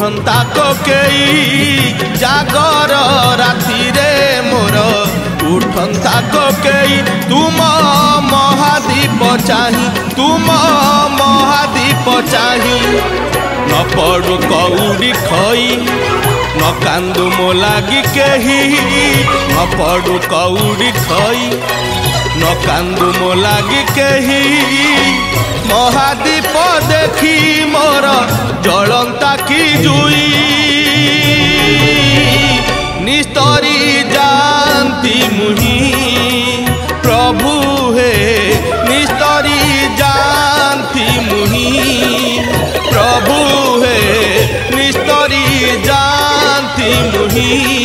उठंता कोकेई जागर राति रे मोर उठंता कोकेई तुम महादीप चाही तुम महादीप चाही न पड़ू कौड़ी खई न कांदू मो लागी केही न पड़ू कौड़ी खई न कांदू मो लागी केही महादीप देखी मोर जलंता की जुई निस्तरी जानती मुही प्रभु हे निस्तरी जानती मुही प्रभु हे निस्तरी जानती मुही